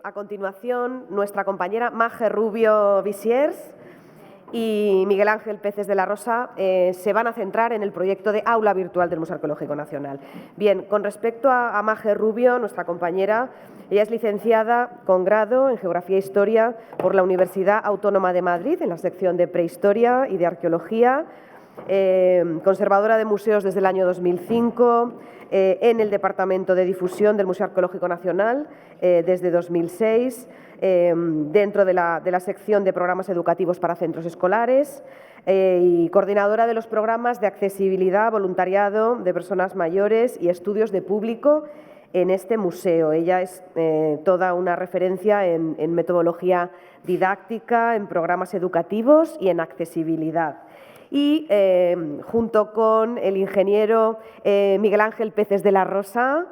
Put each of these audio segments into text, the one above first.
A continuación, nuestra compañera Maje Rubio Visiers y Miguel Ángel Peces de la Rosa se van a centrar en el proyecto de aula virtual del Museo Arqueológico Nacional. Bien, con respecto a Maje Rubio, nuestra compañera, ella es licenciada con grado en Geografía e Historia por la Universidad Autónoma de Madrid, en la sección de Prehistoria y de Arqueología, conservadora de museos desde el año 2005, en el Departamento de Difusión del Museo Arqueológico Nacional desde 2006, dentro de la sección de programas educativos para centros escolares y coordinadora de los programas de accesibilidad, voluntariado de personas mayores y estudios de público en este museo. Ella es toda una referencia en metodología didáctica, en programas educativos y en accesibilidad. Y junto con el ingeniero Miguel Ángel Peces de la Rosa,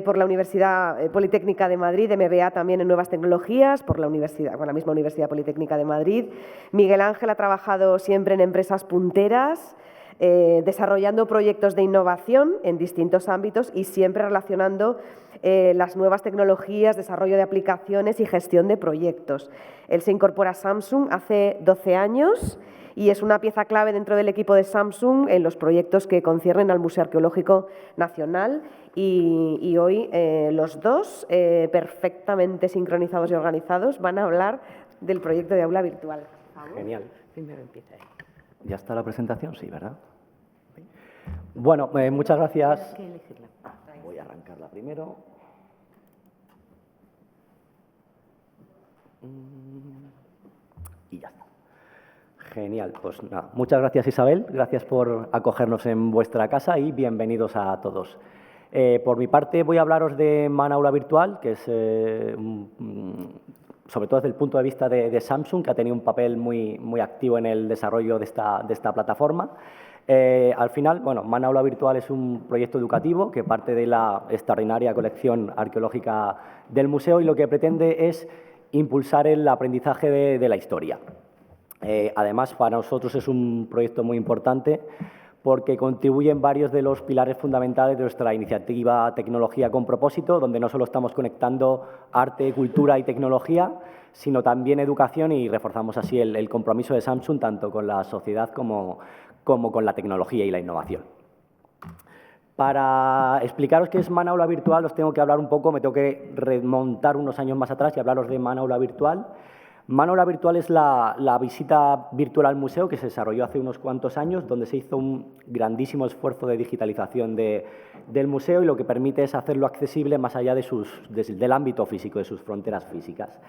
por la Universidad Politécnica de Madrid, MBA también en Nuevas Tecnologías, por la misma Universidad Politécnica de Madrid. Miguel Ángel ha trabajado siempre en empresas punteras, desarrollando proyectos de innovación en distintos ámbitos y siempre relacionando las nuevas tecnologías, desarrollo de aplicaciones y gestión de proyectos. Él se incorpora a Samsung hace 12 años y es una pieza clave dentro del equipo de Samsung en los proyectos que conciernen al Museo Arqueológico Nacional y hoy los dos, perfectamente sincronizados y organizados, van a hablar del proyecto de aula virtual. Genial. Primero empieza. ¿Ya está la presentación? Sí, ¿verdad? Bueno, muchas gracias. Voy a arrancarla primero. Y ya está. Genial, pues nada, muchas gracias Isabel, gracias por acogernos en vuestra casa y bienvenidos a todos. Por mi parte voy a hablaros de Man Aula Virtual, que es sobre todo desde el punto de vista de Samsung, que ha tenido un papel muy activo en el desarrollo de esta plataforma. Al final, bueno, Man Aula Virtual es un proyecto educativo que parte de la extraordinaria colección arqueológica del museo y lo que pretende es impulsar el aprendizaje de la historia. Además, para nosotros es un proyecto muy importante porque contribuye en varios de los pilares fundamentales de nuestra iniciativa Tecnología con Propósito, donde no solo estamos conectando arte, cultura y tecnología, sino también educación y reforzamos así el compromiso de Samsung tanto con la sociedad como con la tecnología y la innovación. Para explicaros qué es Man Aula Virtual os tengo que hablar un poco, me tengo que remontar unos años más atrás y hablaros de Man Aula Virtual. Man Aula Virtual es la visita virtual al museo que se desarrolló hace unos cuantos años, donde se hizo un grandísimo esfuerzo de digitalización del museo y lo que permite es hacerlo accesible más allá del ámbito físico, de sus fronteras físicas.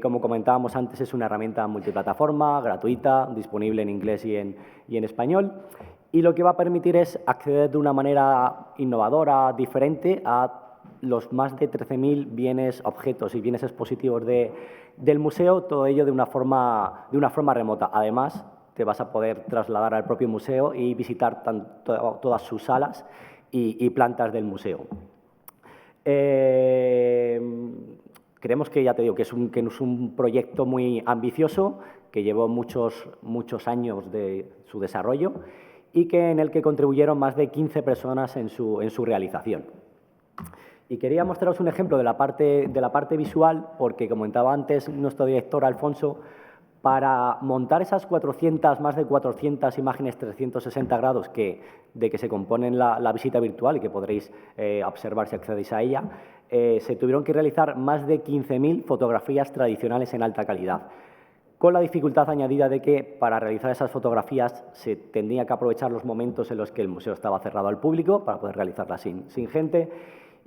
Como comentábamos antes, es una herramienta multiplataforma, gratuita, disponible en inglés y en español, y lo que va a permitir es acceder de una manera innovadora, diferente, a los más de 13.000 bienes, objetos y bienes expositivos del museo, todo ello de una forma remota. Además, te vas a poder trasladar al propio museo y visitar todas sus salas y plantas del museo. Creemos que, ya te digo, que es un proyecto muy ambicioso, que llevó muchos años de su desarrollo y en el que contribuyeron más de 15 personas en su realización. Y quería mostraros un ejemplo de la parte visual, porque comentaba antes nuestro director Alfonso, para montar esas más de 400 imágenes 360 grados de que se componen la visita virtual y que podréis observar si accedéis a ella, se tuvieron que realizar más de 15.000 fotografías tradicionales en alta calidad, con la dificultad añadida de que para realizar esas fotografías se tendría que aprovechar los momentos en los que el museo estaba cerrado al público para poder realizarlas sin gente,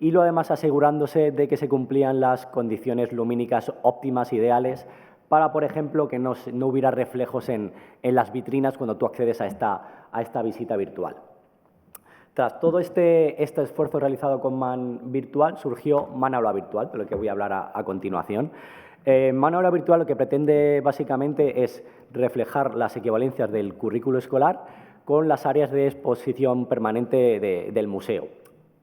y lo además asegurándose de que se cumplían las condiciones lumínicas óptimas, ideales, para, por ejemplo, que no hubiera reflejos en las vitrinas cuando tú accedes a esta visita virtual. Tras todo este esfuerzo realizado con Man Virtual, surgió Man Aula Virtual, de lo que voy a hablar a continuación. Man Aula Virtual lo que pretende básicamente es reflejar las equivalencias del currículo escolar con las áreas de exposición permanente del museo,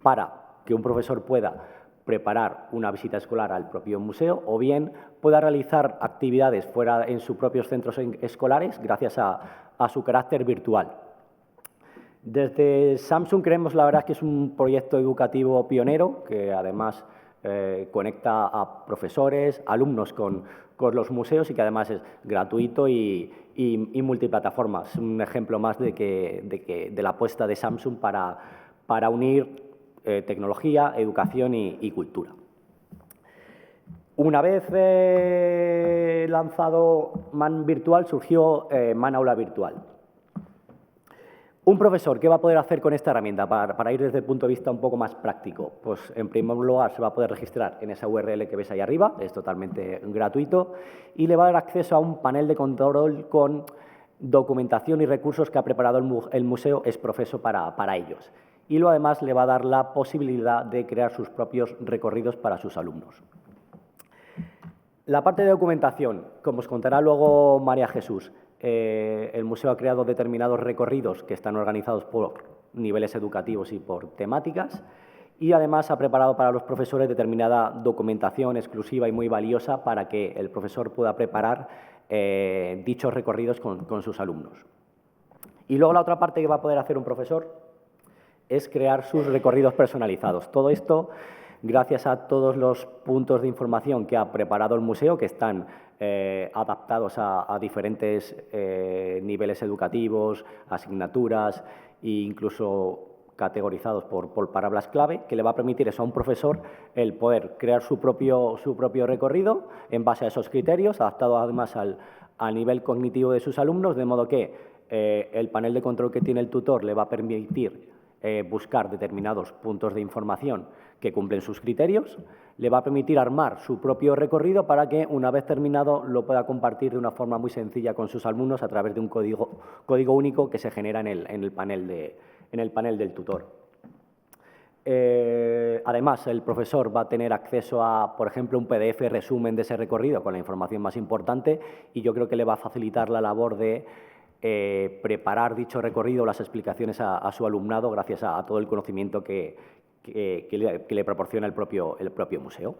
para que un profesor pueda preparar una visita escolar al propio museo o bien pueda realizar actividades fuera en sus propios centros escolares gracias a su carácter virtual. Desde Samsung creemos, la verdad, que es un proyecto educativo pionero que además conecta a profesores, alumnos con los museos y que además es gratuito y multiplataforma. Es un ejemplo más de la apuesta de Samsung para unir tecnología, educación y cultura. Una vez lanzado MAN Virtual, surgió MAN Aula Virtual. Un profesor, ¿qué va a poder hacer con esta herramienta para ir desde el punto de vista un poco más práctico? Pues, en primer lugar, se va a poder registrar en esa URL que ves ahí arriba, es totalmente gratuito, y le va a dar acceso a un panel de control con documentación y recursos que ha preparado el museo exprofeso para ellos. Y luego, además, le va a dar la posibilidad de crear sus propios recorridos para sus alumnos. La parte de documentación, como os contará luego María Jesús, el museo ha creado determinados recorridos que están organizados por niveles educativos y por temáticas y además ha preparado para los profesores determinada documentación exclusiva y muy valiosa para que el profesor pueda preparar dichos recorridos con sus alumnos. Y luego la otra parte que va a poder hacer un profesor es crear sus recorridos personalizados. Todo esto gracias a todos los puntos de información que ha preparado el museo, que están adaptados a diferentes niveles educativos, asignaturas e incluso categorizados por palabras clave, que le va a permitir eso a un profesor el poder crear su propio recorrido en base a esos criterios, adaptado además al nivel cognitivo de sus alumnos, de modo que el panel de control que tiene el tutor le va a permitir buscar determinados puntos de información que cumplen sus criterios, le va a permitir armar su propio recorrido para que, una vez terminado, lo pueda compartir de una forma muy sencilla con sus alumnos a través de un código único que se genera en el panel del tutor. Además, el profesor va a tener acceso a, por ejemplo, un PDF resumen de ese recorrido con la información más importante y yo creo que le va a facilitar la labor de preparar dicho recorrido, las explicaciones a su alumnado gracias a todo el conocimiento que le proporciona el propio museo.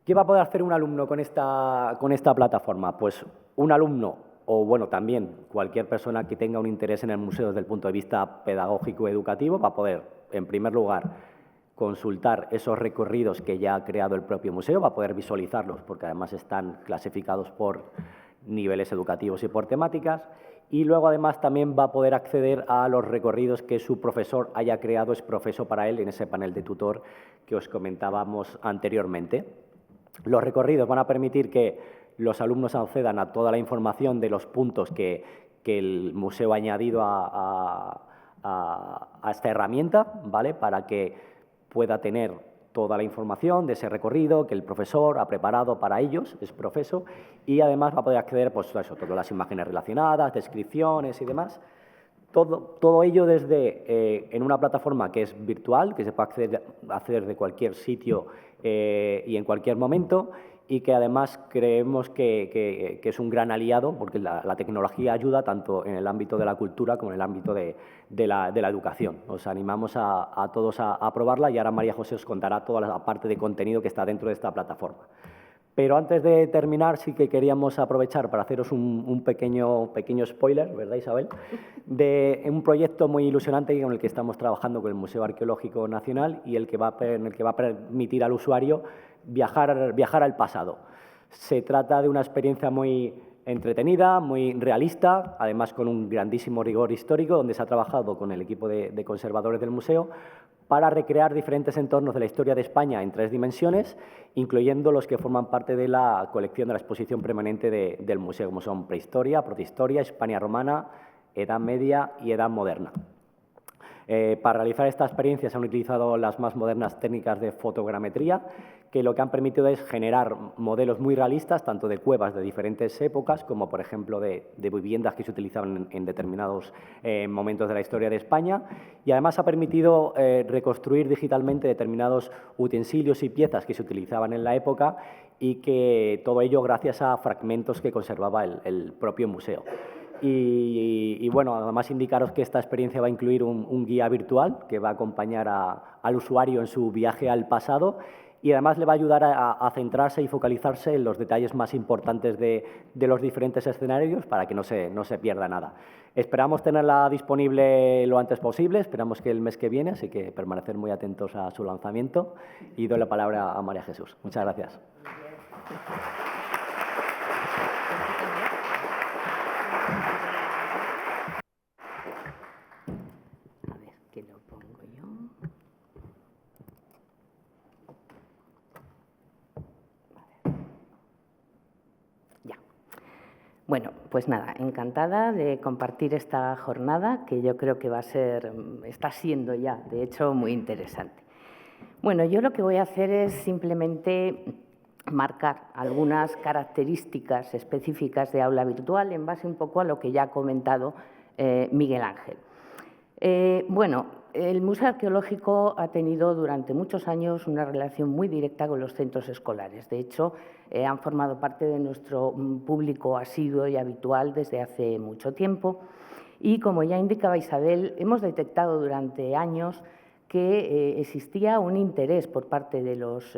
¿Qué va a poder hacer un alumno con esta plataforma? Pues un alumno, o bueno, también cualquier persona que tenga un interés en el museo desde el punto de vista pedagógico y educativo, va a poder, en primer lugar, consultar esos recorridos que ya ha creado el propio museo, va a poder visualizarlos porque además están clasificados por niveles educativos y por temáticas, y luego además también va a poder acceder a los recorridos que su profesor haya creado exprofeso para él en ese panel de tutor que os comentábamos anteriormente. Los recorridos van a permitir que los alumnos accedan a toda la información de los puntos que el museo ha añadido a esta herramienta, ¿vale? Para que pueda tener toda la información de ese recorrido que el profesor ha preparado para ellos, es profeso, y además va a poder acceder pues, a eso, todas las imágenes relacionadas, descripciones y demás. Todo ello desde en una plataforma que es virtual, que se puede acceder de cualquier sitio y en cualquier momento, y que además creemos que es un gran aliado porque la tecnología ayuda tanto en el ámbito de la cultura como en el ámbito de la educación. Os animamos a todos a probarla y ahora María José os contará toda la parte de contenido que está dentro de esta plataforma. Pero antes de terminar sí que queríamos aprovechar para haceros un pequeño spoiler, ¿verdad, Isabel?, de un proyecto muy ilusionante con el que estamos trabajando con el Museo Arqueológico Nacional y en el que va a permitir al usuario viajar al pasado. Se trata de una experiencia muy entretenida, muy realista, además con un grandísimo rigor histórico, donde se ha trabajado con el equipo de conservadores del museo para recrear diferentes entornos de la historia de España en 3 dimensiones, incluyendo los que forman parte de la colección de la exposición permanente del museo, como son prehistoria, protohistoria, Hispania romana, Edad Media y Edad Moderna. Para realizar esta experiencia se han utilizado las más modernas técnicas de fotogrametría, que lo que han permitido es generar modelos muy realistas, tanto de cuevas de diferentes épocas, como por ejemplo de viviendas que se utilizaban en determinados momentos de la historia de España, y además ha permitido reconstruir digitalmente determinados utensilios y piezas que se utilizaban en la época y que todo ello gracias a fragmentos que conservaba el propio museo. Y bueno, además indicaros que esta experiencia va a incluir un guía virtual que va a acompañar al usuario en su viaje al pasado y además le va a ayudar a centrarse y focalizarse en los detalles más importantes de los diferentes escenarios para que no se pierda nada. Esperamos tenerla disponible lo antes posible, esperamos que el mes que viene, así que permanecer muy atentos a su lanzamiento y doy la palabra a María Jesús. Muchas gracias. A ver, ¿qué lo pongo yo? Ya. Bueno, pues nada, encantada de compartir esta jornada que yo creo que está siendo ya, de hecho, muy interesante. Bueno, yo lo que voy a hacer es simplemente marcar algunas características específicas de aula virtual en base un poco a lo que ya ha comentado Miguel Ángel. Bueno, el Museo Arqueológico ha tenido durante muchos años una relación muy directa con los centros escolares. De hecho, han formado parte de nuestro público asiduo y habitual desde hace mucho tiempo. Y, como ya indicaba Isabel, hemos detectado durante años que existía un interés por parte de los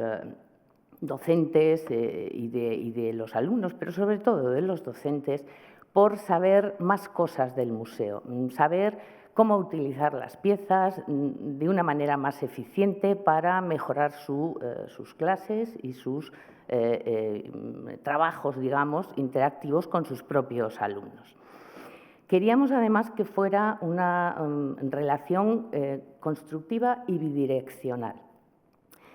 docentes y de los alumnos, pero sobre todo de los docentes, por saber más cosas del museo, saber cómo utilizar las piezas de una manera más eficiente para mejorar sus clases y sus trabajos, digamos, interactivos con sus propios alumnos. Queríamos, además, que fuera una relación constructiva y bidireccional.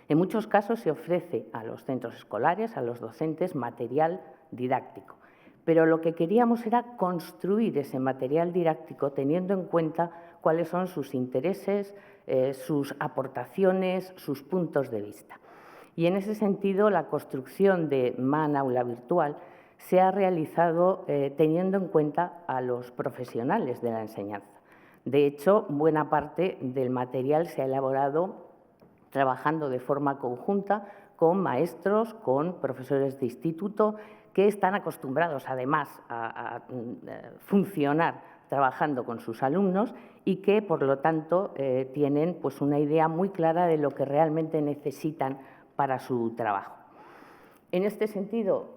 En muchos casos se ofrece a los centros escolares, a los docentes, material didáctico, pero lo que queríamos era construir ese material didáctico teniendo en cuenta cuáles son sus intereses, sus aportaciones, sus puntos de vista. Y en ese sentido, la construcción de MAN Aula Virtual se ha realizado teniendo en cuenta a los profesionales de la enseñanza. De hecho, buena parte del material se ha elaborado trabajando de forma conjunta con maestros, con profesores de instituto, que están acostumbrados, además, a funcionar trabajando con sus alumnos y que, por lo tanto, tienen pues, una idea muy clara de lo que realmente necesitan para su trabajo. En este sentido,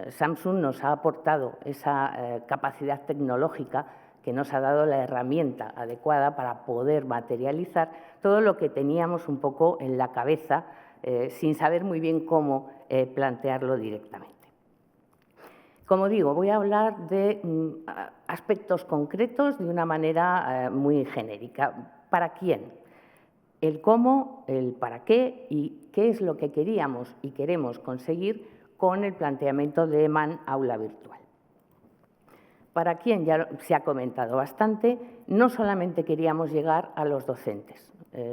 Samsung nos ha aportado esa capacidad tecnológica que nos ha dado la herramienta adecuada para poder materializar todo lo que teníamos un poco en la cabeza sin saber muy bien cómo plantearlo directamente. Como digo, voy a hablar de aspectos concretos de una manera muy genérica. ¿Para quién? El cómo, el para qué y qué es lo que queríamos y queremos conseguir con el planteamiento de MAN Aula Virtual. Para quién ya se ha comentado bastante, no solamente queríamos llegar a los docentes,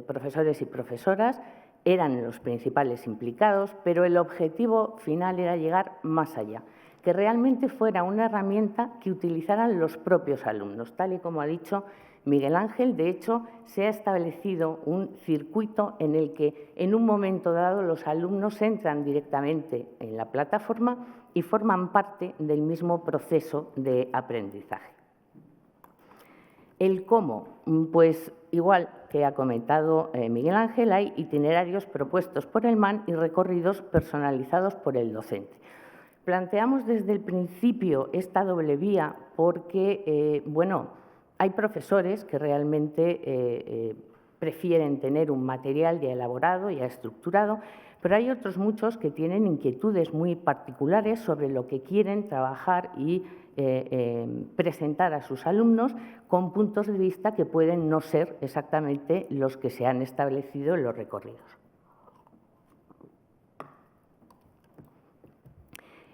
profesores y profesoras eran los principales implicados, pero el objetivo final era llegar más allá, que realmente fuera una herramienta que utilizaran los propios alumnos, tal y como ha dicho Miguel Ángel. De hecho, se ha establecido un circuito en el que en un momento dado los alumnos entran directamente en la plataforma y forman parte del mismo proceso de aprendizaje. El cómo, pues igual que ha comentado Miguel Ángel, hay itinerarios propuestos por el MAN y recorridos personalizados por el docente. Planteamos desde el principio esta doble vía porque, bueno, hay profesores que realmente prefieren tener un material ya elaborado, ya estructurado, pero hay otros muchos que tienen inquietudes muy particulares sobre lo que quieren trabajar y presentar a sus alumnos con puntos de vista que pueden no ser exactamente los que se han establecido en los recorridos.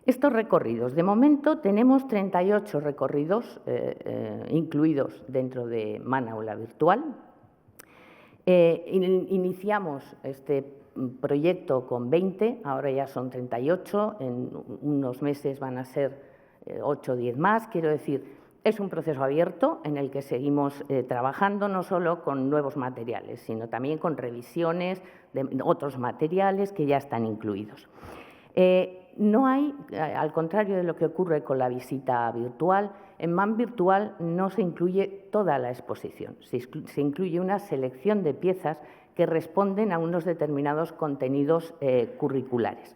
Estos recorridos, de momento tenemos 38 recorridos incluidos dentro de MAN Aula Virtual. Iniciamos este proyecto con 20, ahora ya son 38, en unos meses van a ser 8 o 10 más. Quiero decir, es un proceso abierto en el que seguimos trabajando no solo con nuevos materiales, sino también con revisiones de otros materiales que ya están incluidos. No hay, al contrario de lo que ocurre con la visita virtual, en MAN Virtual no se incluye toda la exposición, se incluye una selección de piezas que responden a unos determinados contenidos curriculares.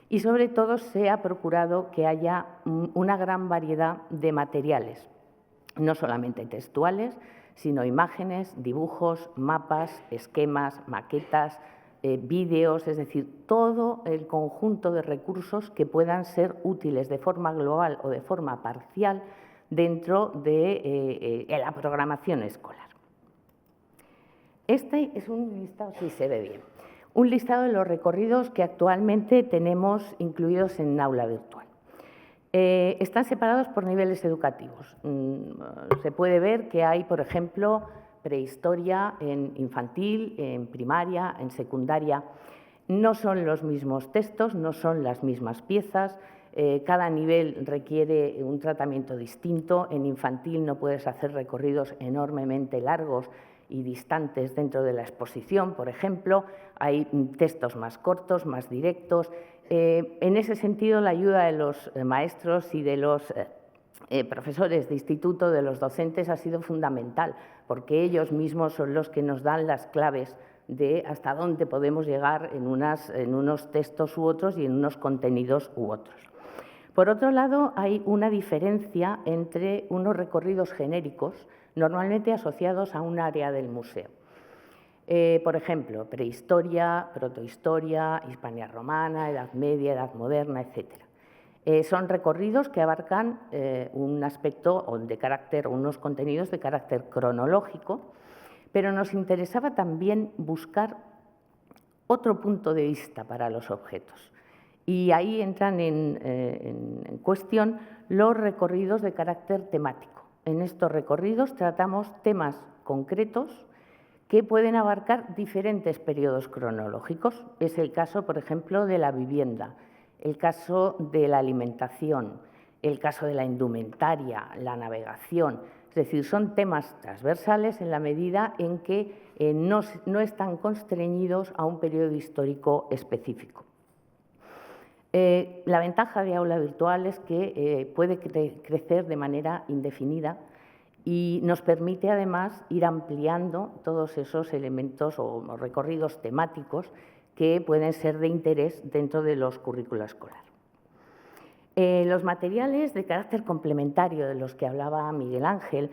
Y sobre todo se ha procurado que haya una gran variedad de materiales, no solamente textuales, sino imágenes, dibujos, mapas, esquemas, maquetas, vídeos, es decir, todo el conjunto de recursos que puedan ser útiles de forma global o de forma parcial dentro de la programación escolar. Este es un listado, sí se ve bien, un listado de los recorridos que actualmente tenemos incluidos en aula virtual. Están separados por niveles educativos. Se puede ver que hay, por ejemplo, prehistoria en infantil, en primaria, en secundaria. No son los mismos textos, no son las mismas piezas. Cada nivel requiere un tratamiento distinto. En infantil no puedes hacer recorridos enormemente largos y distantes dentro de la exposición, por ejemplo. Hay textos más cortos, más directos. En ese sentido, la ayuda de los maestros y de los profesores de instituto, de los docentes, ha sido fundamental, porque ellos mismos son los que nos dan las claves de hasta dónde podemos llegar en unos textos u otros y en unos contenidos u otros. Por otro lado, hay una diferencia entre unos recorridos genéricos, normalmente asociados a un área del museo. Por ejemplo, prehistoria, protohistoria, Hispania romana, Edad Media, Edad Moderna, etc. Son recorridos que abarcan un aspecto unos contenidos de carácter cronológico, pero nos interesaba también buscar otro punto de vista para los objetos. Y ahí entran en cuestión los recorridos de carácter temático. En estos recorridos tratamos temas concretos que pueden abarcar diferentes periodos cronológicos. Es el caso, por ejemplo, de la vivienda, el caso de la alimentación, el caso de la indumentaria, la navegación. Es decir, son temas transversales en la medida en que no están constreñidos a un periodo histórico específico. La ventaja de aula virtual es que puede crecer de manera indefinida y nos permite además ir ampliando todos esos elementos o recorridos temáticos que pueden ser de interés dentro de los currículos escolares. Los materiales de carácter complementario de los que hablaba Miguel Ángel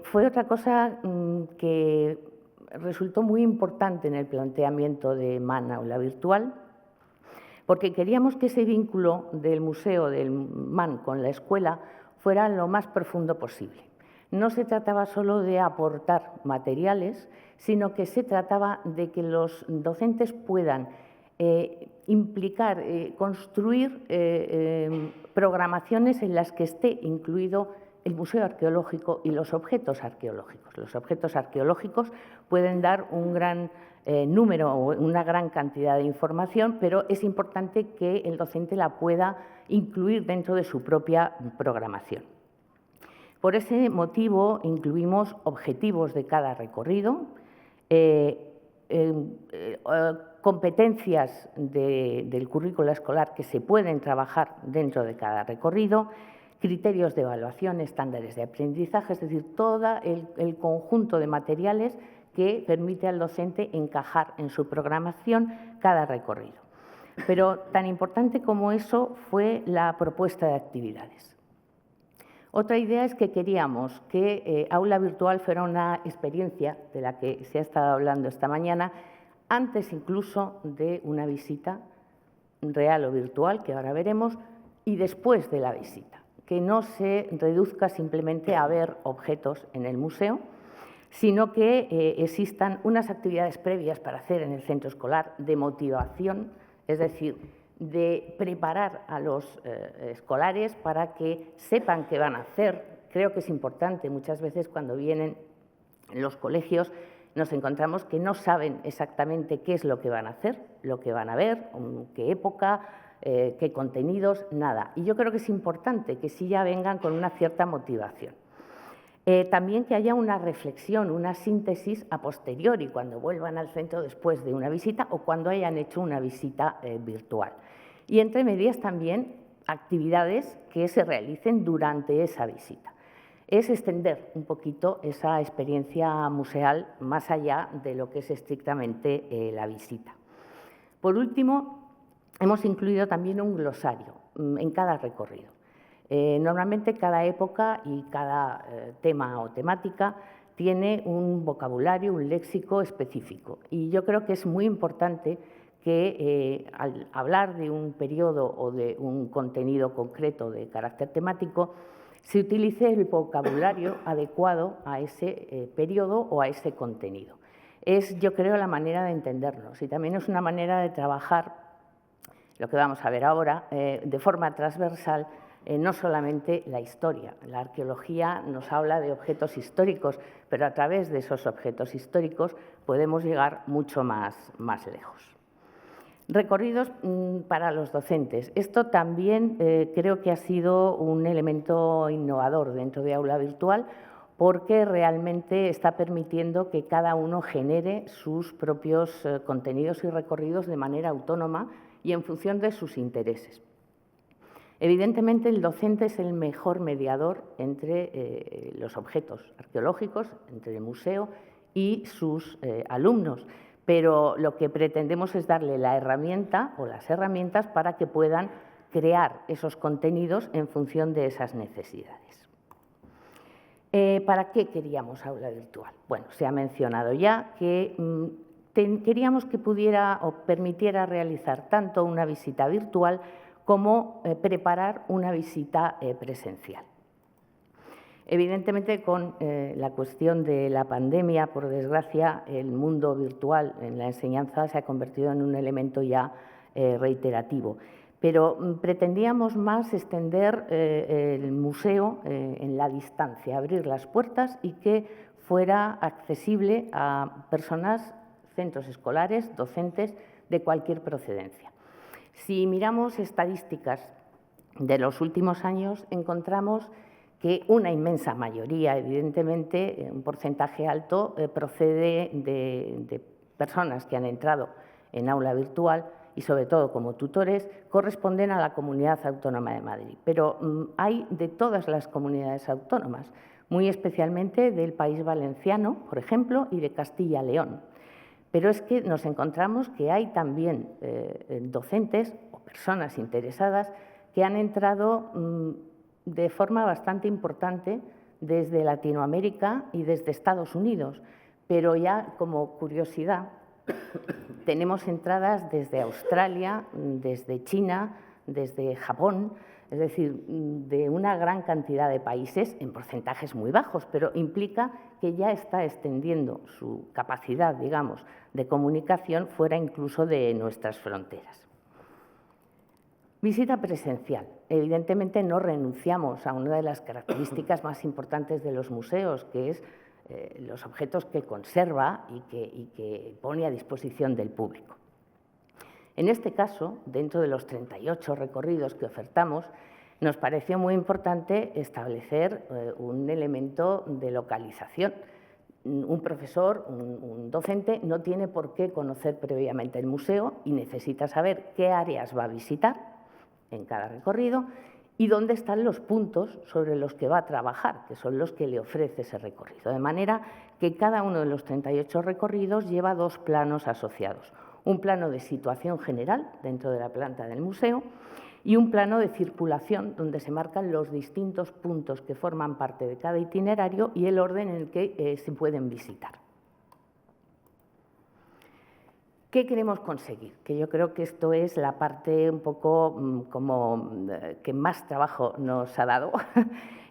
fue otra cosa que resultó muy importante en el planteamiento de MAN Aula Virtual, porque queríamos que ese vínculo del museo, del MAN con la escuela, fuera lo más profundo posible. No se trataba solo de aportar materiales, sino que se trataba de que los docentes puedan construir programaciones en las que esté incluido el museo arqueológico y los objetos arqueológicos. Los objetos arqueológicos pueden dar un gran número o una gran cantidad de información, pero es importante que el docente la pueda incluir dentro de su propia programación. Por ese motivo, incluimos objetivos de cada recorrido, competencias del currículo escolar que se pueden trabajar dentro de cada recorrido, criterios de evaluación, estándares de aprendizaje, es decir, todo el conjunto de materiales que permite al docente encajar en su programación cada recorrido. Pero tan importante como eso fue la propuesta de actividades. Otra idea es que queríamos que aula virtual fuera una experiencia de la que se ha estado hablando esta mañana, antes incluso de una visita real o virtual, que ahora veremos, y después de la visita, que no se reduzca simplemente a ver objetos en el museo, sino que existan unas actividades previas para hacer en el centro escolar de motivación, es decir, de preparar a los escolares para que sepan qué van a hacer. Creo que es importante, muchas veces cuando vienen los colegios nos encontramos que no saben exactamente qué es lo que van a hacer, lo que van a ver, qué época, qué contenidos, nada. Y yo creo que es importante que sí ya vengan con una cierta motivación. También que haya una reflexión, una síntesis a posteriori, cuando vuelvan al centro después de una visita o cuando hayan hecho una visita virtual. Y entre medias también actividades que se realicen durante esa visita. es extender un poquito esa experiencia museal más allá de lo que es estrictamente la visita. Por último, hemos incluido también un glosario en cada recorrido. Normalmente cada época y cada tema o temática tiene un vocabulario, un léxico específico. Y yo creo que es muy importante que al hablar de un periodo o de un contenido concreto de carácter temático, se utilice el vocabulario adecuado a ese periodo o a ese contenido. Es, yo creo, la manera de entendernos y también es una manera de trabajar, lo que vamos a ver ahora, de forma transversal, no solamente la historia. La arqueología nos habla de objetos históricos, pero a través de esos objetos históricos podemos llegar mucho más lejos. Recorridos para los docentes. Esto también creo que ha sido un elemento innovador dentro de Aula Virtual, porque realmente está permitiendo que cada uno genere sus propios contenidos y recorridos de manera autónoma y en función de sus intereses. Evidentemente, el docente es el mejor mediador entre los objetos arqueológicos, entre el museo y sus alumnos, pero lo que pretendemos es darle la herramienta o las herramientas para que puedan crear esos contenidos en función de esas necesidades. ¿Para qué queríamos Aula Virtual? Bueno, se ha mencionado ya que queríamos que pudiera o permitiera realizar tanto una visita virtual como preparar una visita presencial. Evidentemente, con la cuestión de la pandemia, por desgracia, el mundo virtual en la enseñanza se ha convertido en un elemento ya reiterativo. Pero pretendíamos más extender el museo en la distancia, abrir las puertas y que fuera accesible a personas, centros escolares, docentes de cualquier procedencia. Si miramos estadísticas de los últimos años, encontramos que una inmensa mayoría, evidentemente, un porcentaje alto, procede de personas que han entrado en aula virtual y, sobre todo, como tutores, corresponden a la Comunidad Autónoma de Madrid. Pero hay de todas las comunidades autónomas, muy especialmente del País Valenciano, por ejemplo, y de Castilla y León. Pero es que nos encontramos que hay también docentes o personas interesadas que han entrado de forma bastante importante desde Latinoamérica y desde Estados Unidos. Pero ya, como curiosidad, tenemos entradas desde Australia, desde China, desde Japón, es decir, de una gran cantidad de países en porcentajes muy bajos, pero implica que ya está extendiendo su capacidad, digamos, de comunicación fuera incluso de nuestras fronteras. Visita presencial. Evidentemente no renunciamos a una de las características más importantes de los museos, que es los objetos que conserva y que pone a disposición del público. En este caso, dentro de los 38 recorridos que ofertamos, nos pareció muy importante establecer un elemento de localización. Un profesor, un docente, no tiene por qué conocer previamente el museo y necesita saber qué áreas va a visitar en cada recorrido y dónde están los puntos sobre los que va a trabajar, que son los que le ofrece ese recorrido. De manera que cada uno de los 38 recorridos lleva dos planos asociados. Un plano de situación general dentro de la planta del museo y un plano de circulación donde se marcan los distintos puntos que forman parte de cada itinerario y el orden en el que se pueden visitar. ¿Qué queremos conseguir? Que yo creo que esto es la parte un poco que más trabajo nos ha dado,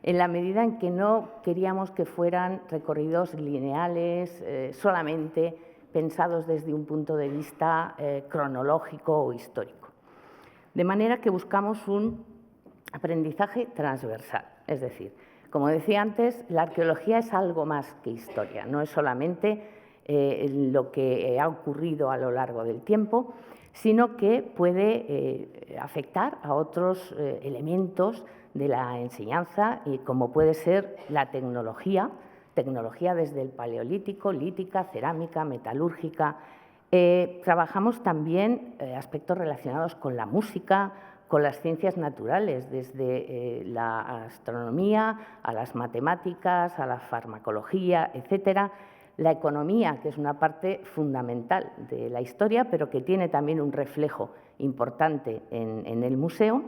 en la medida en que no queríamos que fueran recorridos lineales, solamente pensados desde un punto de vista cronológico o histórico. De manera que buscamos un aprendizaje transversal. Es decir, como decía antes, la arqueología es algo más que historia, no es solamente lo que ha ocurrido a lo largo del tiempo, sino que puede afectar a otros elementos de la enseñanza, y como puede ser la tecnología desde el paleolítico, lítica, cerámica, metalúrgica. Trabajamos también aspectos relacionados con la música, con las ciencias naturales, desde la astronomía a las matemáticas, a la farmacología, etcétera. La economía, que es una parte fundamental de la historia, pero que tiene también un reflejo importante en el museo,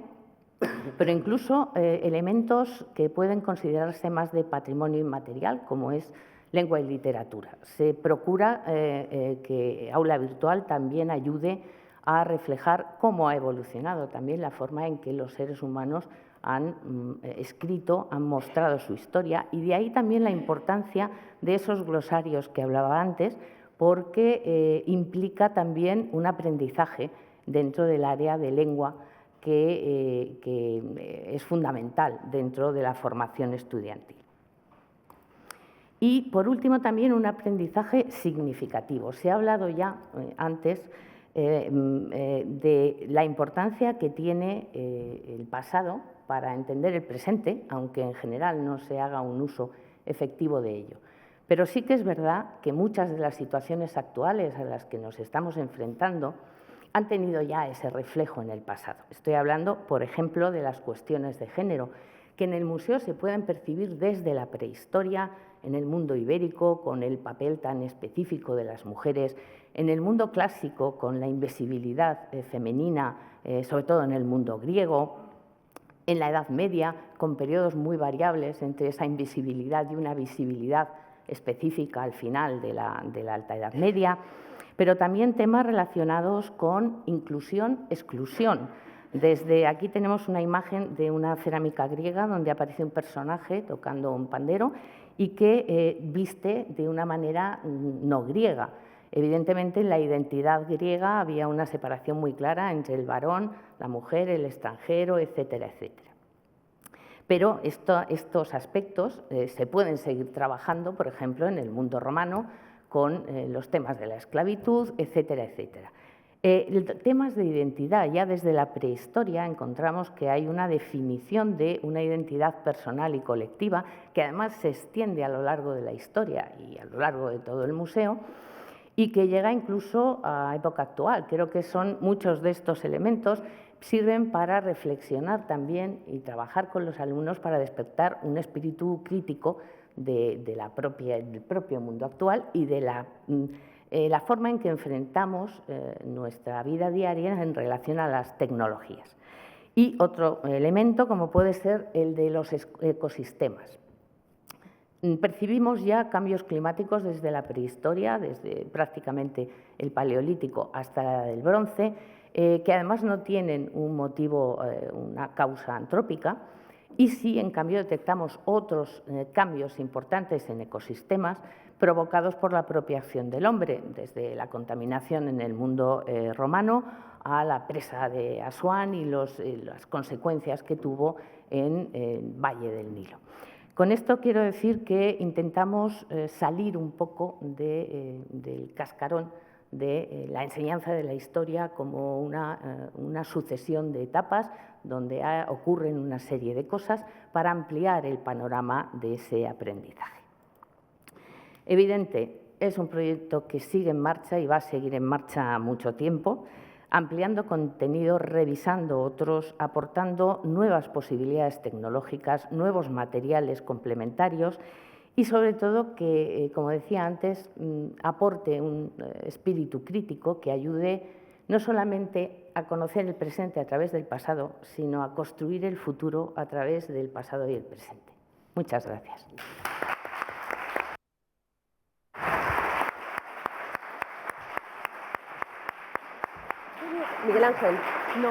pero incluso elementos que pueden considerarse más de patrimonio inmaterial, como es lengua y literatura. Se procura que Aula Virtual también ayude a reflejar cómo ha evolucionado también la forma en que los seres humanos han escrito, han mostrado su historia, y de ahí también la importancia de esos glosarios que hablaba antes, porque implica también un aprendizaje dentro del área de lengua que es fundamental dentro de la formación estudiantil. Y, por último, también un aprendizaje significativo. Se ha hablado ya antes de la importancia que tiene el pasado para entender el presente, aunque en general no se haga un uso efectivo de ello. Pero sí que es verdad que muchas de las situaciones actuales a las que nos estamos enfrentando han tenido ya ese reflejo en el pasado. Estoy hablando, por ejemplo, de las cuestiones de género, que en el museo se pueden percibir desde la prehistoria, en el mundo ibérico, con el papel tan específico de las mujeres, en el mundo clásico, con la invisibilidad femenina, sobre todo en el mundo griego, en la Edad Media, con periodos muy variables entre esa invisibilidad y una visibilidad específica al final de la Alta Edad Media, pero también temas relacionados con inclusión-exclusión. Desde aquí tenemos una imagen de una cerámica griega donde aparece un personaje tocando un pandero y que viste de una manera no griega. Evidentemente, en la identidad griega había una separación muy clara entre el varón, la mujer, el extranjero, etcétera, etcétera. Pero estos aspectos se pueden seguir trabajando, por ejemplo, en el mundo romano, con los temas de la esclavitud, etcétera, etcétera. Temas de identidad, ya desde la prehistoria encontramos que hay una definición de una identidad personal y colectiva que además se extiende a lo largo de la historia y a lo largo de todo el museo y que llega incluso a época actual. Creo que muchos de estos elementos sirven para reflexionar también y trabajar con los alumnos para despertar un espíritu crítico del propio mundo actual y de la forma en que enfrentamos nuestra vida diaria en relación a las tecnologías. Y otro elemento, como puede ser el de los ecosistemas. Percibimos ya cambios climáticos desde la prehistoria, desde prácticamente el Paleolítico hasta la del Bronce, que además no tienen un motivo, una causa antrópica, y sí, en cambio, detectamos otros cambios importantes en ecosistemas provocados por la propia acción del hombre, desde la contaminación en el mundo romano a la presa de Asuán y las consecuencias que tuvo en el Valle del Nilo. Con esto quiero decir que intentamos salir un poco del cascarón de la enseñanza de la historia como una sucesión de etapas donde ocurren una serie de cosas para ampliar el panorama de ese aprendizaje. Evidente, es un proyecto que sigue en marcha y va a seguir en marcha mucho tiempo, ampliando contenido, revisando otros, aportando nuevas posibilidades tecnológicas, nuevos materiales complementarios y, sobre todo, que, como decía antes, aporte un espíritu crítico que ayude no solamente a conocer el presente a través del pasado, sino a construir el futuro a través del pasado y el presente. Muchas gracias. Miguel Ángel. No.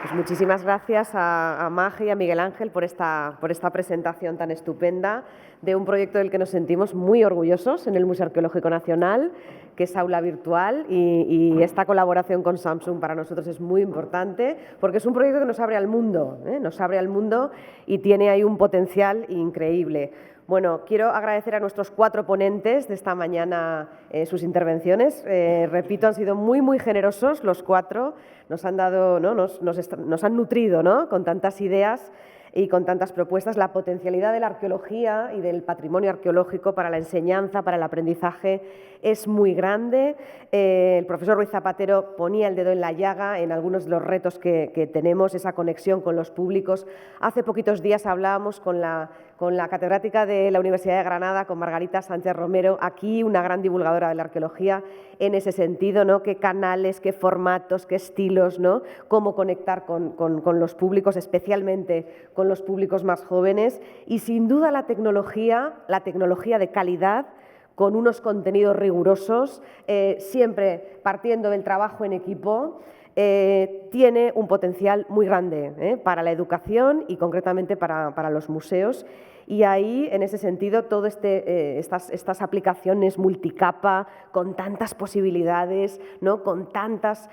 Pues muchísimas gracias a Maje y a Miguel Ángel por esta presentación tan estupenda de un proyecto del que nos sentimos muy orgullosos en el Museo Arqueológico Nacional, que es Aula Virtual, y esta colaboración con Samsung para nosotros es muy importante porque es un proyecto que nos abre al mundo, y tiene ahí un potencial increíble. Bueno, quiero agradecer a nuestros 4 ponentes de esta mañana sus intervenciones. Repito, han sido muy, muy generosos los 4. Nos han dado, ¿no? nos han nutrido, ¿no? Con tantas ideas. y con tantas propuestas. La potencialidad de la arqueología y del patrimonio arqueológico para la enseñanza, para el aprendizaje, es muy grande. El profesor Ruiz Zapatero ponía el dedo en la llaga en algunos de los retos que tenemos, esa conexión con los públicos. Hace poquitos días hablábamos con la catedrática de la Universidad de Granada, con Margarita Sánchez Romero, aquí una gran divulgadora de la arqueología en ese sentido, ¿no? Qué canales, qué formatos, qué estilos, ¿no? Cómo conectar con los públicos, especialmente con los públicos más jóvenes. Y sin duda la tecnología de calidad, con unos contenidos rigurosos, siempre partiendo del trabajo en equipo, tiene un potencial muy grande para la educación y concretamente para los museos. Y ahí, en ese sentido, todas estas aplicaciones multicapa, con tantas posibilidades, ¿no? Con tantas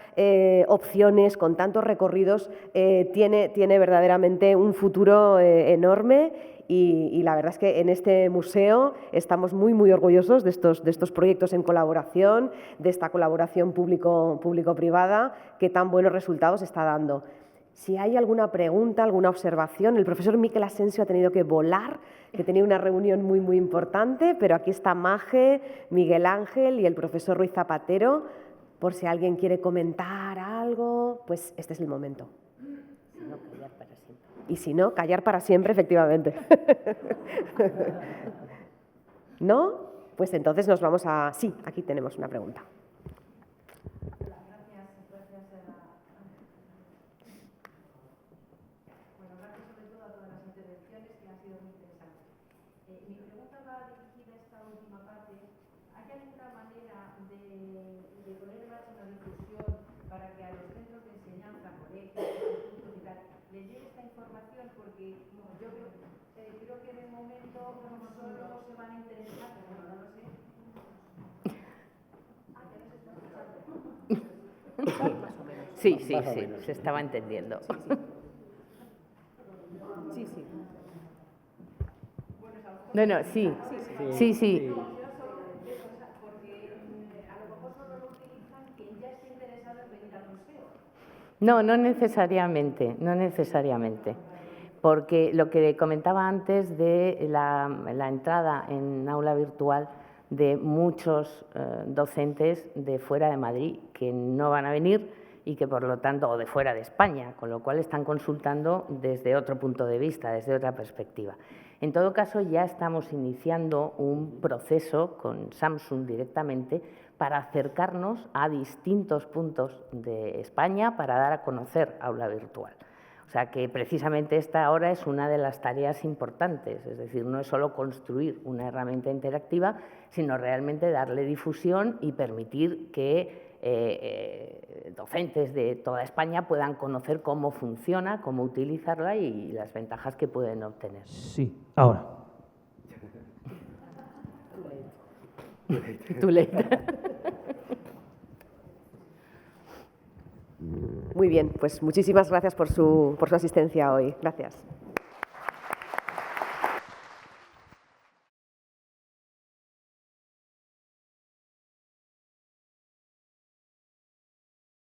opciones, con tantos recorridos, tiene verdaderamente un futuro enorme. Y la verdad es que en este museo estamos muy orgullosos de estos proyectos en colaboración, de esta colaboración público-privada que tan buenos resultados está dando. Si hay alguna pregunta, alguna observación, el profesor Miquel Asensio ha tenido que volar, que tenía una reunión muy importante, pero aquí está Maje, Miguel Ángel y el profesor Ruiz Zapatero, por si alguien quiere comentar algo, pues este es el momento. Y si no, callar para siempre, efectivamente. ¿No? Pues entonces nos vamos a... Sí, aquí tenemos una pregunta. Sí, se estaba entendiendo. Sí. Bueno, sí. No necesariamente, porque lo que comentaba antes de la entrada en aula virtual de muchos docentes de fuera de Madrid que no van a venir y que por lo tanto, o de fuera de España, con lo cual están consultando desde otro punto de vista, desde otra perspectiva. En todo caso, ya estamos iniciando un proceso con Samsung directamente para acercarnos a distintos puntos de España para dar a conocer aula virtual. O sea que precisamente esta ahora es una de las tareas importantes, es decir, no es solo construir una herramienta interactiva, sino realmente darle difusión y permitir que docentes de toda España puedan conocer cómo funciona, cómo utilizarla y las ventajas que pueden obtener. Sí, ahora. Too late. Muy bien, pues muchísimas gracias por su asistencia hoy. Gracias.